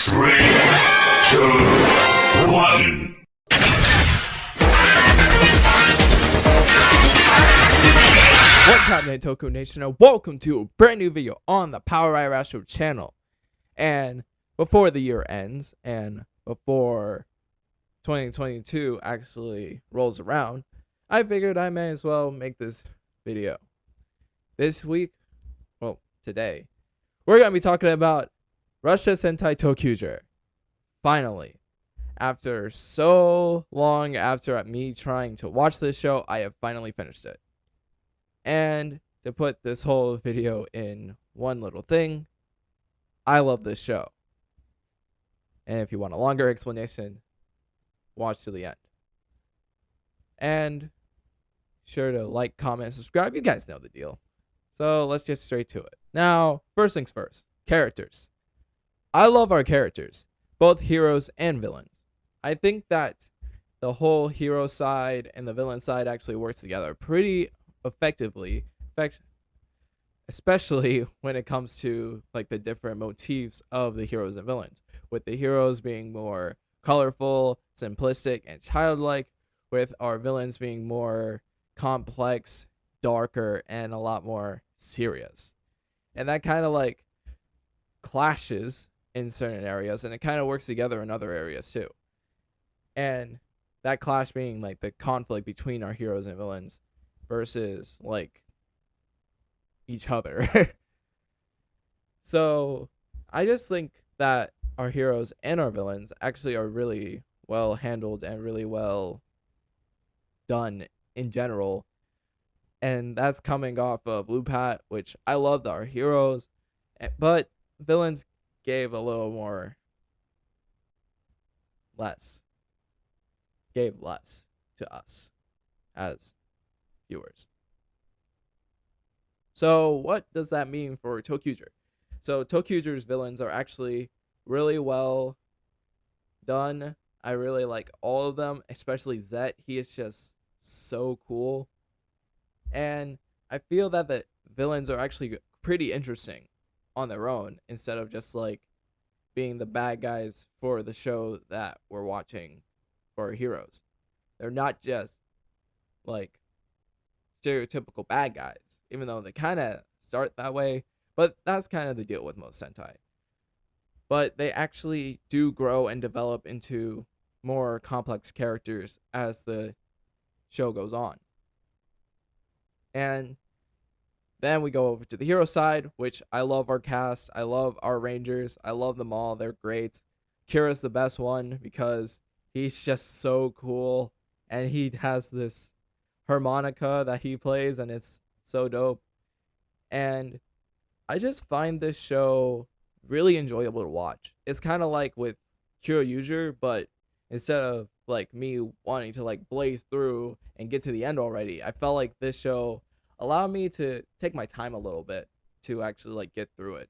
Three, two, one. What's happening, Toku Nation, and welcome to a brand new video on the Power Astro channel. And before the year ends, and before 2022 actually rolls around, I figured I may as well make this video. This week, well, today, we're going to be talking about Reshha Sentai ToQger. Finally, after so long after me trying to watch this show, I have finally finished it. And to put this whole video in one little thing, I love this show. And if you want a longer explanation, watch to the end. And sure to like, comment, subscribe. You guys know the deal. So let's get straight to it. Now, first things first, characters. I love our characters, both heroes and villains. I think that the whole hero side and the villain side actually works together pretty effectively, especially when it comes to like the different motifs of the heroes and villains, with the heroes being more colorful, simplistic, and childlike, with our villains being more complex, darker, and a lot more serious. And that kind of like clashes in certain areas, and it kind of works together in other areas too. And that clash being like the conflict between our heroes and villains versus like each other. So I just think that our heroes and our villains actually are really well handled and really well done in general. And that's coming off of Blue Pat, which I loved our heroes, but villains gave a little more less to us as viewers. So what does that mean for ToQger? So ToQger's villains are actually really well done. I really like all of them, especially Zet. He is just so cool. And I feel that the villains are actually pretty interesting on their own, instead of just like being the bad guys for the show that we're watching for our heroes. They're not just like stereotypical bad guys, even though they kind of start that way, but that's kind of the deal with most Sentai. But they actually do grow and develop into more complex characters as the show goes on. And then we go over to the hero side, which I love our cast. I love our Rangers. I love them all. They're great. Kira's the best one because he's just so cool. And he has this harmonica that he plays, and it's so dope. And I just find this show really enjoyable to watch. It's kind of like with ToQger, but instead of like me wanting to like blaze through and get to the end already, I felt like this show allowed me to take my time a little bit to actually like get through it.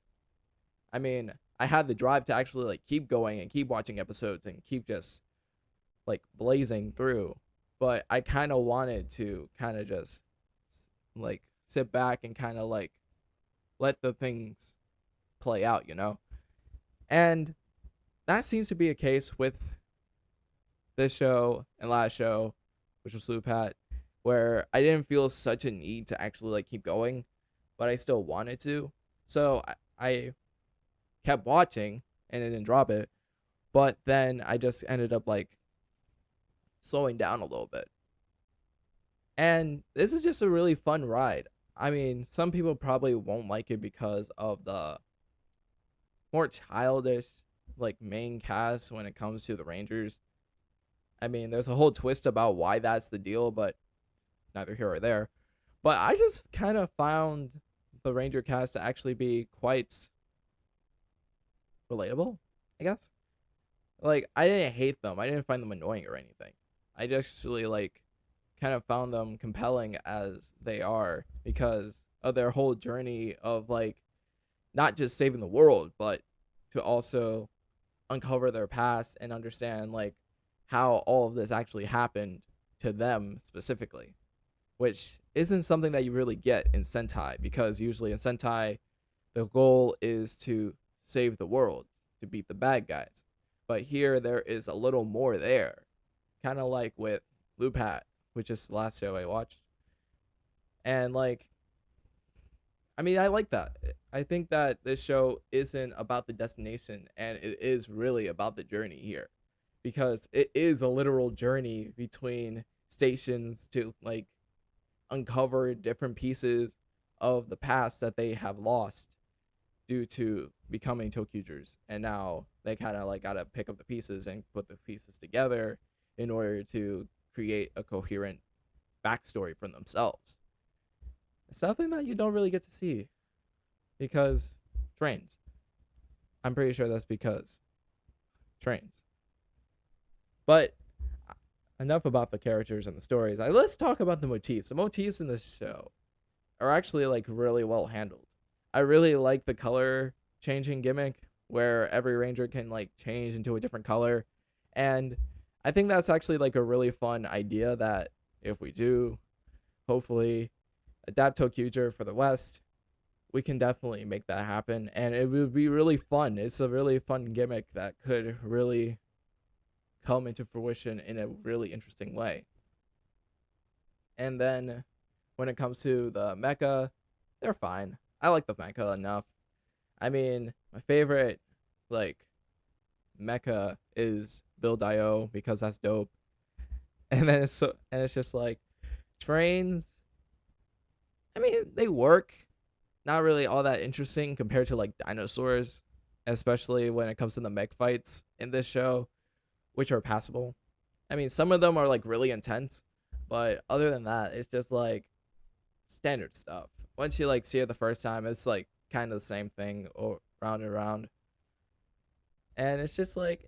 I mean, I had the drive to actually like keep going and keep watching episodes and keep just like blazing through, but I kind of wanted to kind of just like sit back and kind of like let the things play out, you know? And that seems to be a case with this show and last show, which was Blue Pat, where I didn't feel such a need to actually like keep going, but I still wanted to. So I kept watching and I didn't drop it, but then I just ended up like slowing down a little bit. And this is just a really fun ride. I mean, some people probably won't like it because of the more childish like main cast when it comes to the Rangers. I mean, there's a whole twist about why that's the deal, but neither here or there. But I just kind of found the Ranger cast to actually be quite relatable, I guess. Like, I didn't hate them. I didn't find them annoying or anything. I just actually like kind of found them compelling as they are because of their whole journey of like not just saving the world, but to also uncover their past and understand like how all of this actually happened to them specifically, which isn't something that you really get in Sentai, because usually in Sentai the goal is to save the world, to beat the bad guys. But here there is a little more there. Kind of like with Loop Hat, which is the last show I watched. And like, I mean, I like that. I think that this show isn't about the destination, and it is really about the journey here, because it is a literal journey between stations to like uncover different pieces of the past that they have lost due to becoming ToQgers, and now they kind of like gotta pick up the pieces and put the pieces together in order to create a coherent backstory for themselves. It's something that you don't really get to see because trains. I'm pretty sure that's because trains. But enough about the characters and the stories. Let's talk about the motifs. The motifs in this show are actually like really well handled. I really like the color changing gimmick where every ranger can like change into a different color. And I think that's actually like a really fun idea that if we do hopefully adapt ToQger for the West, we can definitely make that happen. And it would be really fun. It's a really fun gimmick that could really come into fruition in a really interesting way. And then when it comes to the mecha, they're fine. I like the mecha enough. I mean, my favorite like mecha is Build.io because that's dope. And then it's just like trains. I mean, they work. Not really all that interesting compared to like dinosaurs, especially when it comes to the mech fights in this show, which are passable. I mean, some of them are like really intense, but other than that, it's just like standard stuff. Once you like see it the first time, it's like kind of the same thing or round and round, and it's just like,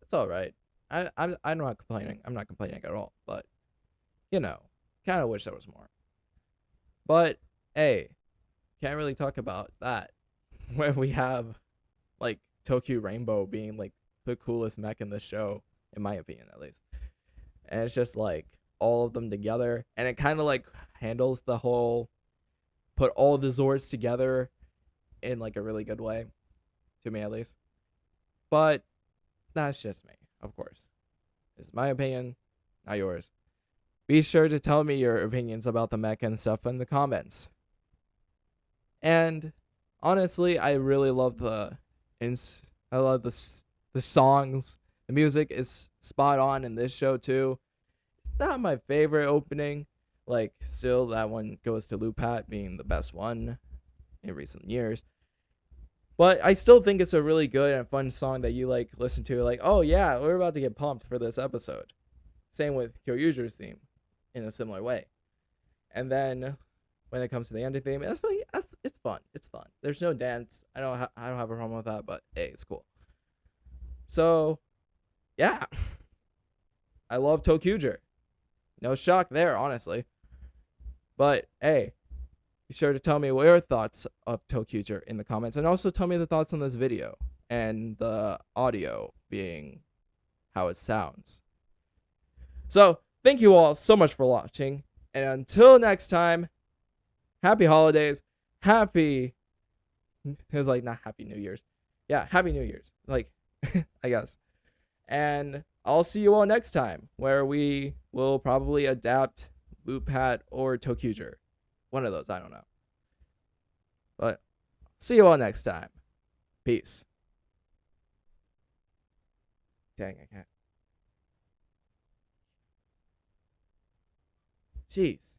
it's all right. I'm not complaining. I'm not complaining at all. But you know, kind of wish there was more. But hey, can't really talk about that when we have like Tokyo Rainbow being like the coolest mech in the show, in my opinion at least. And it's just like all of them together, and it kind of like handles the whole put all the Zords together in like a really good way, to me at least. But that's just me, of course. It's my opinion, not yours. Be sure to tell me your opinions about the mech and stuff in the comments. And honestly, I really love I love the songs. The music is spot on in this show too. It's not my favorite opening. Like, still that one goes to Lupat being the best one in recent years. But I still think it's a really good and fun song that you like listen to. Like, oh yeah, we're about to get pumped for this episode. Same with Kyoryuger's theme, in a similar way. And then when it comes to the ending theme, it's fun. It's fun. There's no dance. I don't have a problem with that, but hey, it's cool. So, yeah, I love ToQger. No shock there, honestly. But hey, be sure to tell me what your thoughts of ToQger in the comments, and also tell me the thoughts on this video and the audio being how it sounds. So, thank you all so much for watching, and until next time, happy holidays, it's like not happy New Year's. Yeah, happy New Year's, like, I guess. And I'll see you all next time, where we will probably adapt Loop Hat or ToQger. One of those, I don't know. But see you all next time. Peace. Dang, I can't. Jeez.